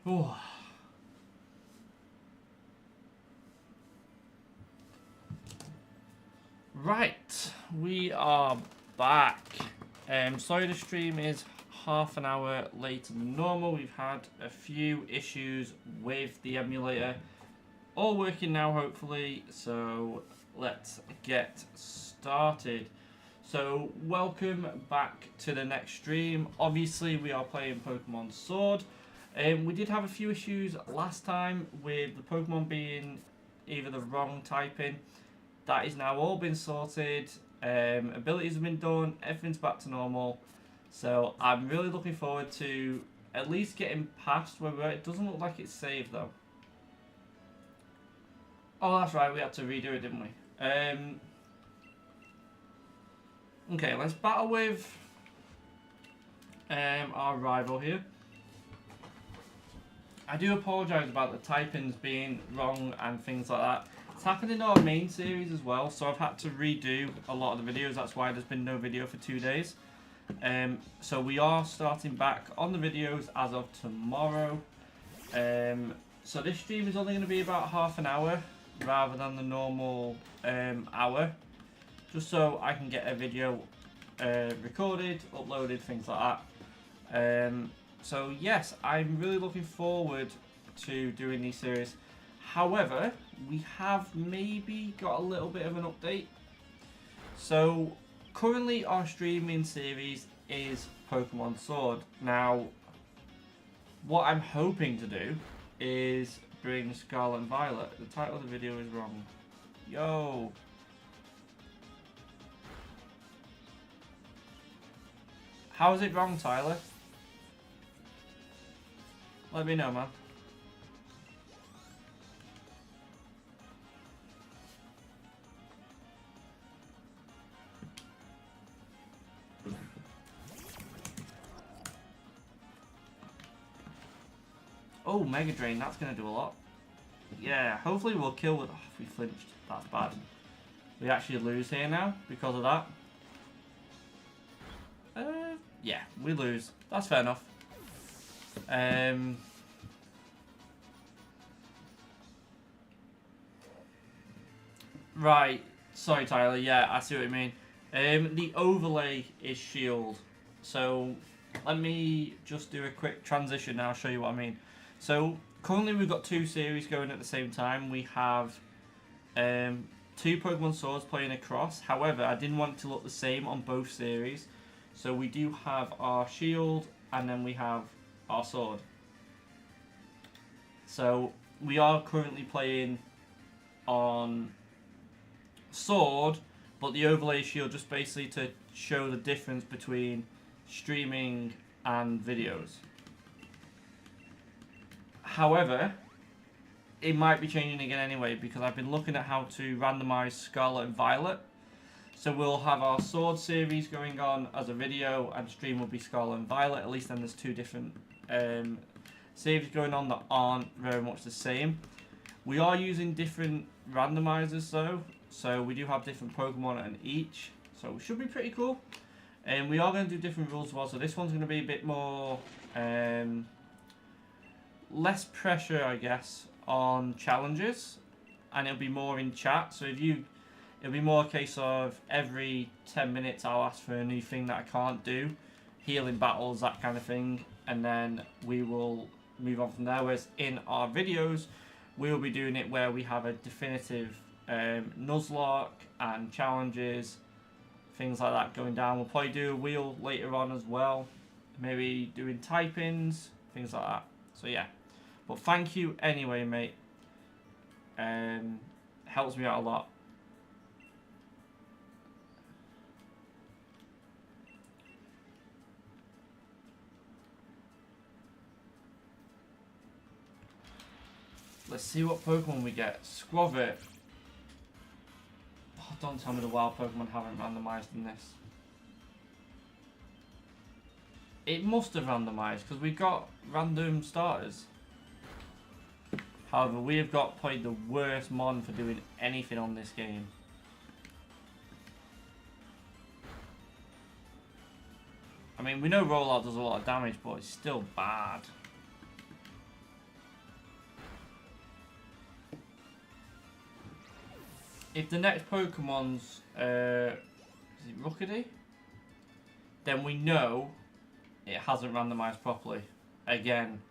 Ooh. Right, we are back. Sorry the stream is half an hour later than normal. We've had a few issues with the emulator. All working now, hopefully, so let's get started. So, welcome back to the next stream. Obviously, we are playing Pokemon Sword. We did have a few issues last time with the Pokemon being either the wrong typing. That is now all been sorted. Abilities have been done. Everything's back to normal. So, I'm really looking forward to at least getting past where we're at. It doesn't look like it's saved, though. Oh, that's right. We had to redo it, didn't we? Okay, let's battle with our rival here. I do apologise about the typings being wrong and things like that. It's happened in our main series as well, so I've had to redo a lot of the videos. That's why there's been no video for 2 days. So we are starting back on the videos as of tomorrow. So this stream is only going to be about half an hour rather than the normal hour, just so I can get a video recorded, uploaded, things like that. So yes, I'm really looking forward to doing these series. However, we have maybe got a little bit of an update. So currently our streaming series is Pokemon Sword. Now, what I'm hoping to do is bring Scarlet and Violet. The title of the video is wrong. Yo! How is it wrong, Tyler? Let me know, man. Oh, Mega Drain, that's going to do a lot. Yeah, hopefully we'll kill with... Oh, if we flinched, that's bad. We actually lose here now because of that. Yeah, we lose. That's fair enough. Right. Sorry, Tyler. Yeah, I see what you mean. The overlay is shield. So, let me just do a quick transition now, I'll show you what I mean. So, currently we've got two series going at the same time. We have two Pokemon Swords playing across. However, I didn't want it to look the same on both series. So we do have our shield and then we have our sword. So we are currently playing on sword, but the overlay shield just basically to show the difference between streaming and videos. However, it might be changing again anyway because I've been looking at how to randomize Scarlet and Violet. So we'll have our Sword series going on as a video and stream will be Scarlet and Violet. At least then there's two different series going on that aren't very much the same. We are using different randomizers though. So we do have different Pokemon in each. So it should be pretty cool. And we are going to do different rules as well. So this one's going to be a bit more... less pressure, I guess, on challenges. And it'll be more in chat. So if you... It'll be more a case of every 10 minutes I'll ask for a new thing that I can't do. Healing battles, that kind of thing. And then we will move on from there. Whereas in our videos, we'll be doing it where we have a definitive nuzlocke and challenges. Things like that going down. We'll probably do a wheel later on as well. Maybe doing typings. Things like that. So yeah. But thank you anyway, mate. Helps me out a lot. Let's see what Pokemon we get. Squavit. Oh, don't tell me the wild Pokemon haven't randomized in this. It must have randomized because we've got random starters. However, we have got probably the worst mon for doing anything on this game. I mean, we know Rollout does a lot of damage, but it's still bad. if the next Pokemon's is it Rookedy, then we know it hasn't randomised properly. Again,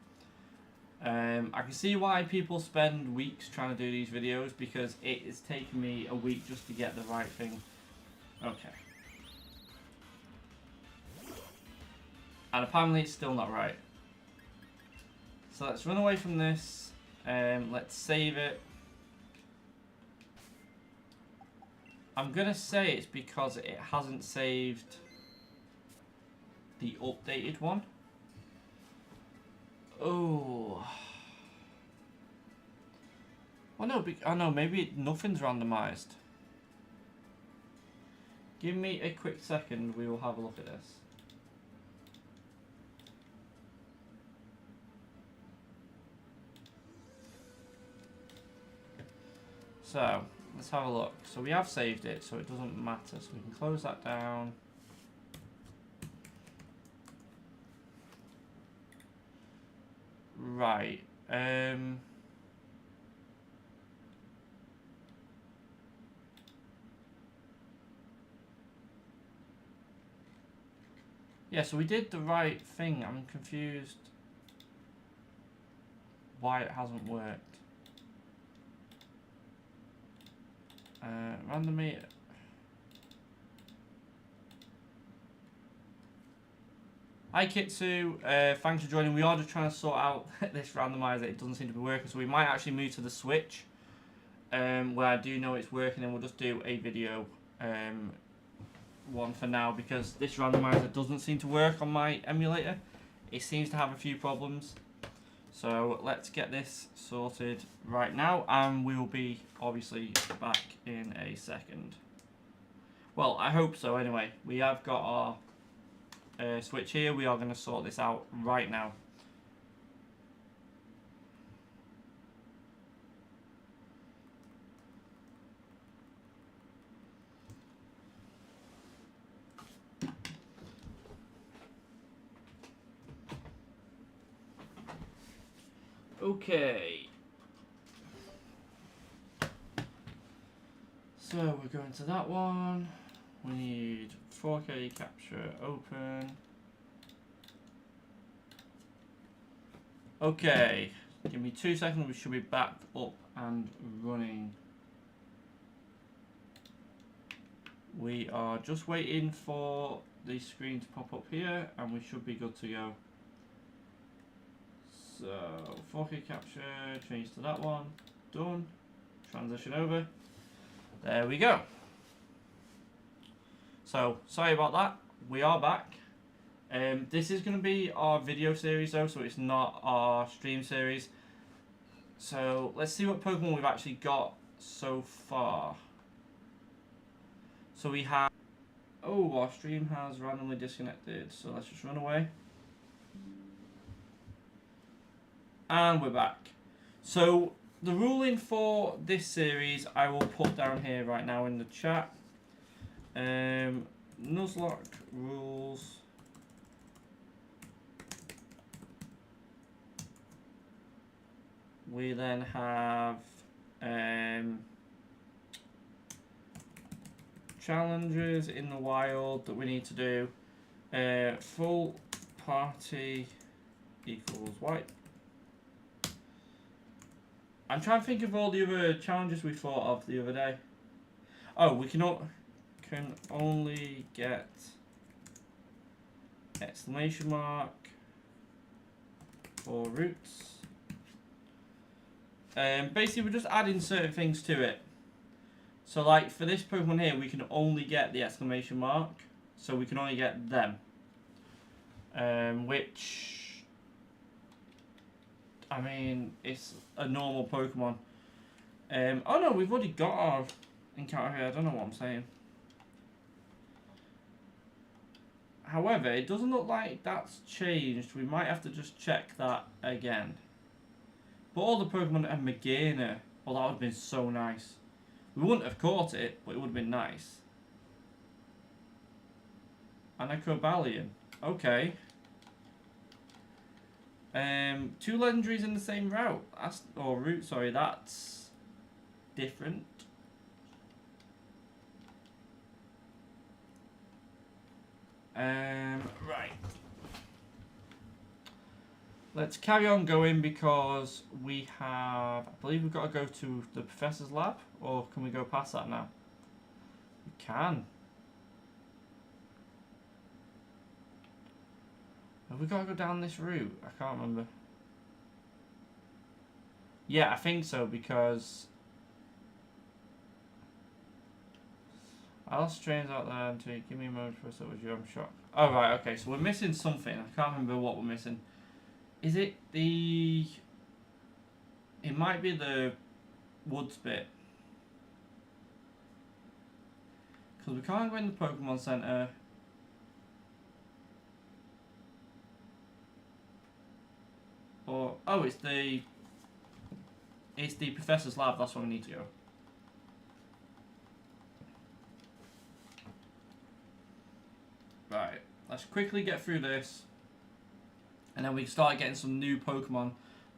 I can see why people spend weeks trying to do these videos, because it is taking me a week just to get the right thing. Okay. And apparently it's still not right. So let's run away from this. Let's save it. I'm gonna say it's because it hasn't saved the updated one. Oh. Well, no, oh no, maybe nothing's randomised. Give me a quick second, we will have a look at this. So, let's have a look. So we have saved it, so it doesn't matter. So we can close that down. Right. Yeah, so we did the right thing. I'm confused why it hasn't worked. Randomizer. Hi Kitsu, thanks for joining. We are just trying to sort out this randomizer. It doesn't seem to be working, so we might actually move to the Switch, where I do know it's working, and we'll just do a video one for now, because this randomizer doesn't seem to work on my emulator. It seems to have a few problems. So let's get this sorted right now, and we will be obviously back in a second. Well, I hope so anyway. We have got our Switch here. We are going to sort this out right now. Okay. So we're going to that one. We need 4K capture open. Okay. Give me 2 seconds. We should be back up and running. We are just waiting for the screen to pop up here, and we should be good to go. So 4K capture, change to that one, done, transition over, there we go. So sorry about that, we are back. This is going to be our video series though, so it's not our stream series. So let's see what Pokemon we've actually got so far. So we have, oh, our stream has randomly disconnected, so let's just run away. And we're back. So the ruling for this series I will put down here right now in the chat. Nuzlocke rules. We then have challenges in the wild that we need to do. Full party equals white. I'm trying to think of all the other challenges we thought of the other day. Oh, we can only get exclamation mark for routes. Basically, we're just adding certain things to it. So, like for this Pokemon here, we can only get the exclamation mark, so we can only get them. Which, I mean, it's a normal Pokemon. Oh no, we've already got our encounter here. I don't know what I'm saying. However, it doesn't look like that's changed. We might have to just check that again. But all the Pokemon are Magearna. Well, that would have been so nice. We wouldn't have caught it, but it would have been nice. And a Cobalion. Okay. 2 legendaries in the same route. Route, sorry, that's different. Right. Let's carry on going because we have, I believe we've got to go to the professor's lab, or can we go past that now? We can. Have we got to go down this route? I can't remember. Yeah, I think so, because I lost trains out there and to give me a moment for us, that was you, I'm shocked. Oh right, okay, so we're missing something. I can't remember what we're missing. Is it the... It might be the woods bit. Because we can't go in the Pokemon Center. Or... Oh, it's the Professor's Lab, that's where we need to go. Right, let's quickly get through this. And then we start getting some new Pokemon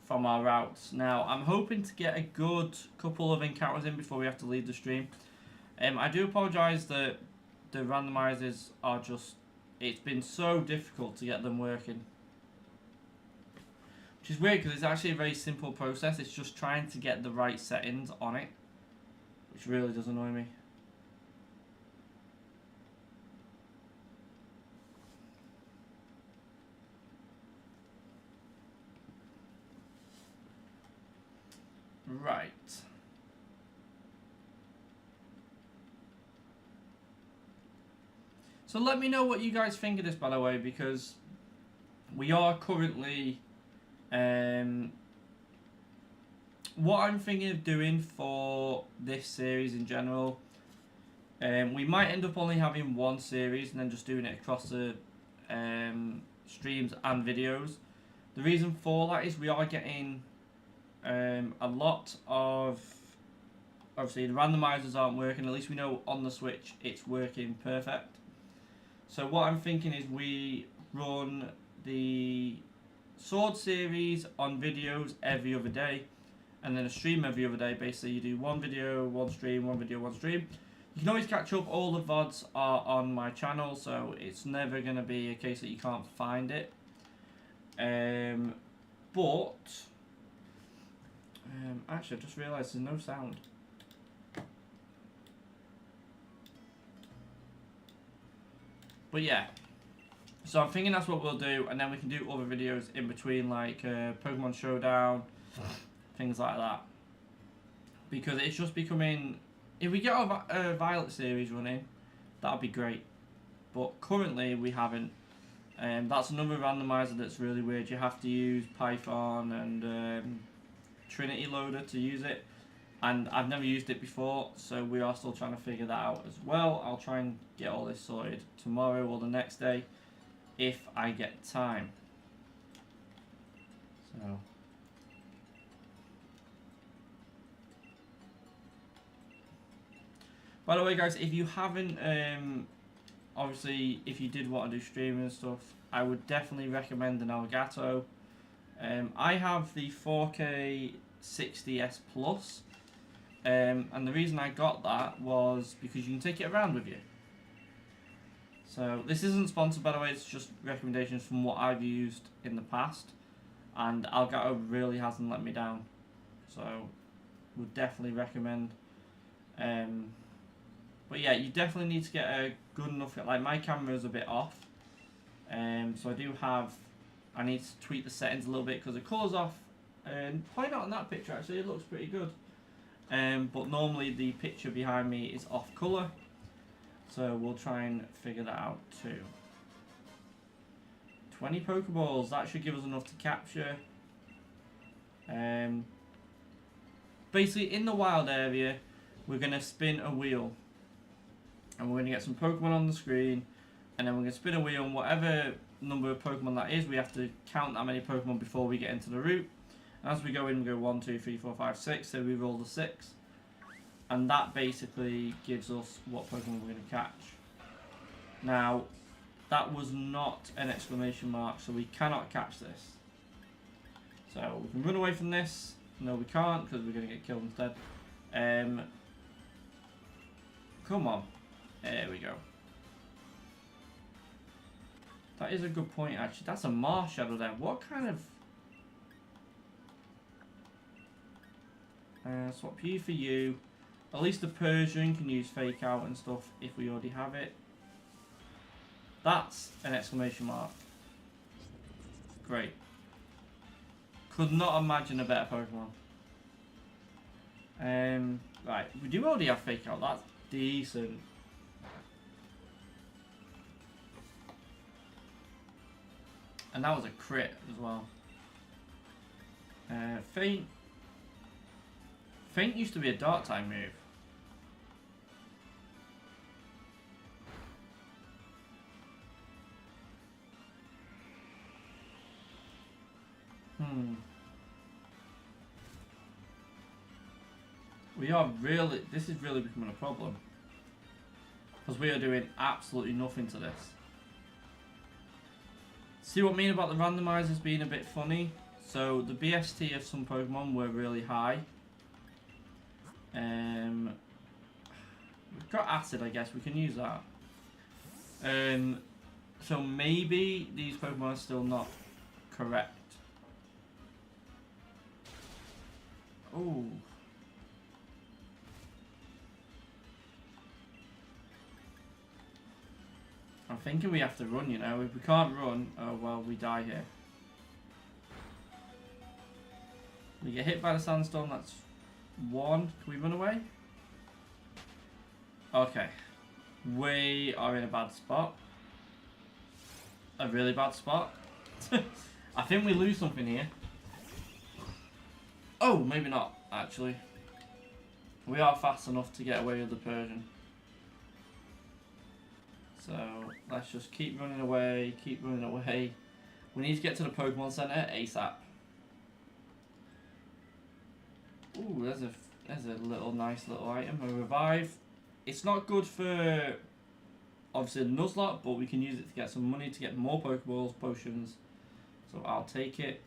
from our routes. Now, I'm hoping to get a good couple of encounters in before we have to leave the stream. I do apologise that the randomizers are just... It's been so difficult to get them working. Which is weird because it's actually a very simple process. It's just trying to get the right settings on it. Which really does annoy me. Right. So let me know what you guys think of this, by the way, because we are currently... what I'm thinking of doing for this series in general, we might end up only having one series and then just doing it across the streams and videos. The reason for that is we are getting a lot of... Obviously the randomizers aren't working, at least we know on the Switch it's working perfect. So what I'm thinking is we run the Sword series on videos every other day, and then a stream every other day. Basically you do one video, one stream, one video, one stream. You can always catch up, all the VODs are on my channel, so it's never going to be a case that you can't find it. Actually I just realised there's no sound. But yeah, so I'm thinking that's what we'll do, and then we can do other videos in between, like Pokemon Showdown, things like that. Because it's just becoming... If we get our Violet series running, that'd be great. But currently we haven't. That's another randomizer that's really weird. You have to use Python and Trinity Loader to use it. And I've never used it before, so we are still trying to figure that out as well. I'll try and get all this sorted tomorrow or the next day, if I get time. So... By the way, guys, if you haven't, obviously, if you did want to do streaming and stuff, I would definitely recommend an Elgato. I have the 4K 60S Plus, and the reason I got that was because you can take it around with you. So this isn't sponsored, by the way, it's just recommendations from what I've used in the past, and Elgato really hasn't let me down. So would definitely recommend. But yeah, you definitely need to get a good enough... Like, my camera is a bit off. So I need to tweak the settings a little bit because the colour's off. Probably not on that picture, actually. It looks pretty good. But normally the picture behind me is off colour. So we'll try and figure that out too. 20 Pokeballs. That should give us enough to capture. Basically, in the wild area, we're going to spin a wheel. And we're going to get some Pokemon on the screen, and then we're going to spin a wheel, and whatever number of Pokemon that is, we have to count that many Pokemon before we get into the route. And as we go in, we go 1, 2, 3, 4, 5, 6, so we roll the 6. And that basically gives us what Pokemon we're going to catch. Now, that was not an exclamation mark, so we cannot catch this. So we can run away from this. No, we can't, because we're going to get killed instead. Come on. There we go. That is a good point, actually. That's a Mars shadow there. What kind of... swap you for you. At least the Persian can use fake out and stuff if we already have it. That's an exclamation mark. Great. Could not imagine a better Pokemon. Right, we do already have fake out. That's decent. And that was a crit as well. Faint. Faint used to be a dark type move. We are really, this is really becoming a problem. Because we are doing absolutely nothing to this. See what I mean about the randomizers being a bit funny? So the BST of some Pokemon were really high. We've got Acid, I guess, we can use that. So maybe these Pokemon are still not correct. Oh. I'm thinking we have to run, you know. If we can't run, oh well, we die here. We get hit by the sandstorm, that's 1. Can we run away? Okay. We are in a bad spot. A really bad spot. I think we lose something here. Oh, maybe not, actually. We are fast enough to get away with the Persian. So, let's just keep running away, keep running away. We need to get to the Pokemon Center ASAP. Ooh, there's a little nice little item, a revive. It's not good for, obviously, the nuzlocke, but we can use it to get some money to get more Pokeballs, potions. So I'll take it.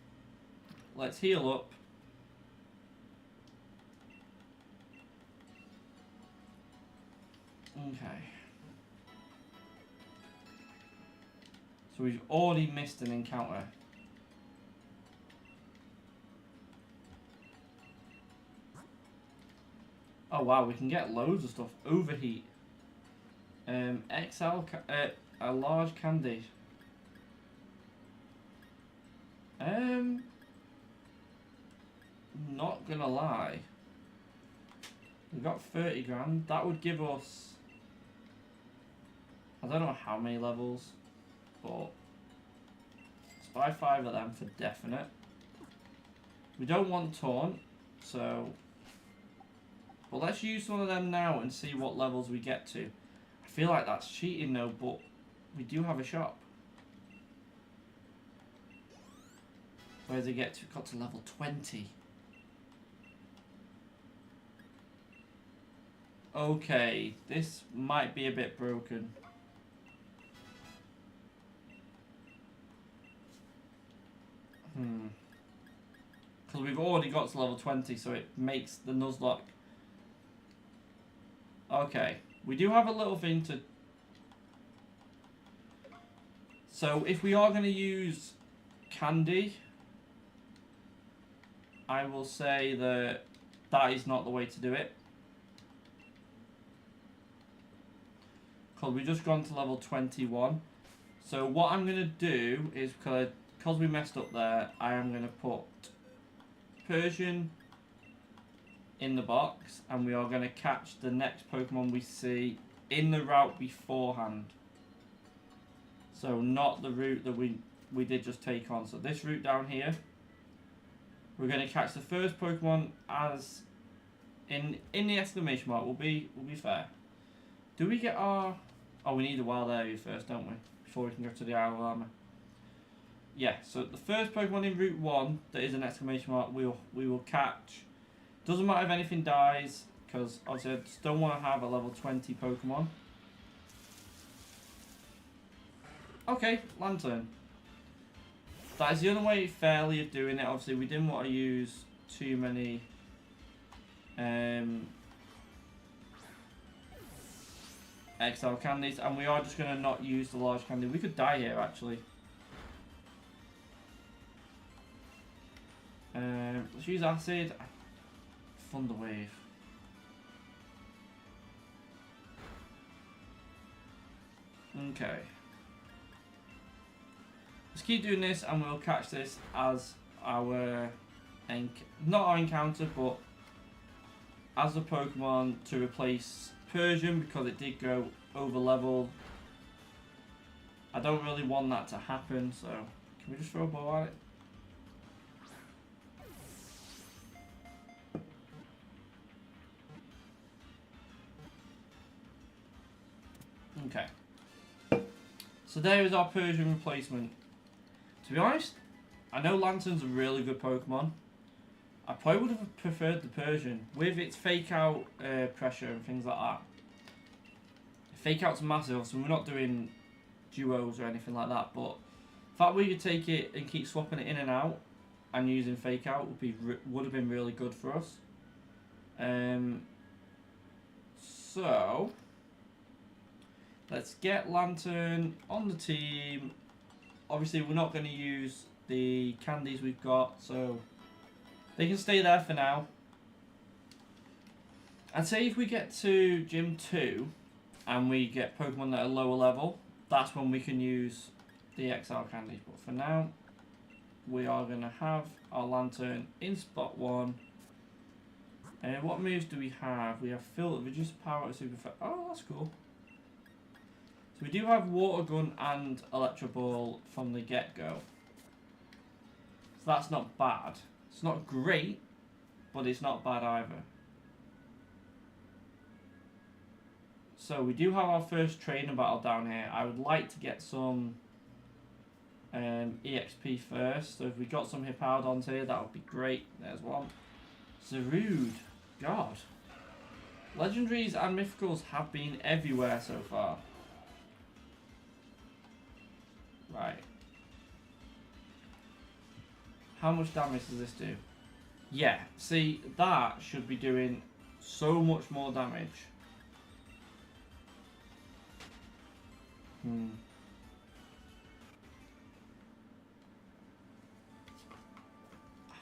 Let's heal up. Okay. So we've already missed an encounter. Oh wow, we can get loads of stuff. Overheat. A large candy. Not gonna lie. We got 30 grand. That would give us, I don't know how many levels, but let's buy 5 of them for definite. We don't want taunt, so, but let's use one of them now and see what levels we get to. I feel like that's cheating though, but we do have a shop. Where does it get to? Got to level 20. Okay, this might be a bit broken. Because we've already got to level 20, so it makes the nuzlocke. Okay, we do have a little thing to... So if we are going to use candy, I will say that that is not the way to do it. Because we've just gone to level 21. So what I'm going to do is, because we messed up there, I am going to put Persian in the box, and we are going to catch the next Pokemon we see in the route beforehand. So not the route that we did just take on. So this route down here, we're going to catch the first Pokemon as in the exclamation mark. We'll be fair. Do we get our... Oh, we need the wild area first, don't we? Before we can go to the Isle of Armor. Yeah, so the first Pokemon in Route 1 that is an exclamation mark, we will catch. Doesn't matter if anything dies, because obviously I just don't want to have a level 20 Pokemon. Okay, Lantern. That is the only way fairly of doing it. Obviously, we didn't want to use too many... XL candies, and we are just going to not use the large candy. We could die here actually. Let's use acid. Thunder wave. Okay. Let's keep doing this, and we'll catch this as our not our encounter, but as a Pokemon to replace Persian, because it did go over level. I don't really want that to happen, so can we just throw a ball at it? Okay. So there is our Persian replacement. To be honest, I know Lantern's a really good Pokemon. I probably would have preferred the Persian with its fake out pressure and things like that. Fake out's massive, so we're not doing duos or anything like that, but the fact we could take it and keep swapping it in and out and using fake out would have been really good for us. So let's get Lantern on the team. Obviously we're not going to use the candies we've got, so they can stay there for now. I'd say if we get to Gym 2 and we get Pokemon that are lower level, that's when we can use the XL candies. But for now, we are going to have our Lantern in spot 1. And what moves do we have? We have Filter, reduce power, super effect. Oh, that's cool. So we do have Water Gun and Electro Ball from the get-go. So that's not bad. It's not great, but it's not bad either. So we do have our first trainer battle down here. I would like to get some EXP first. So if we got some Hippowdons here, that would be great. There's one. Zarude. God. Legendaries and Mythicals have been everywhere so far. Right. How much damage does this do? Yeah, see, that should be doing so much more damage. I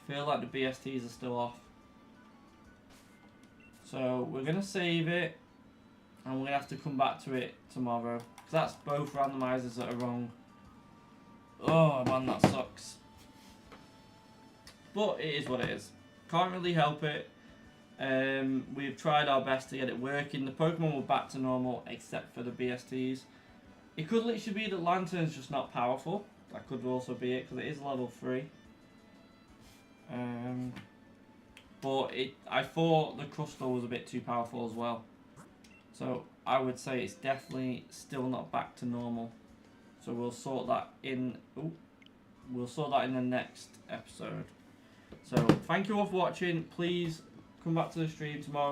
feel like the BSTs are still off. So we're going to save it, and we're going to have to come back to it tomorrow. Because that's both randomizers that are wrong. Oh man, that sucks. But it is what it is. Can't really help it. We've tried our best to get it working. The Pokemon were back to normal except for the BSTs. It could literally be that Lantern's just not powerful. That could also be it because it is level 3. But I thought the Crustle was a bit too powerful as well. So I would say it's definitely still not back to normal. So we'll sort that in. We'll sort that in the next episode. So thank you all for watching. Please come back to the stream tomorrow.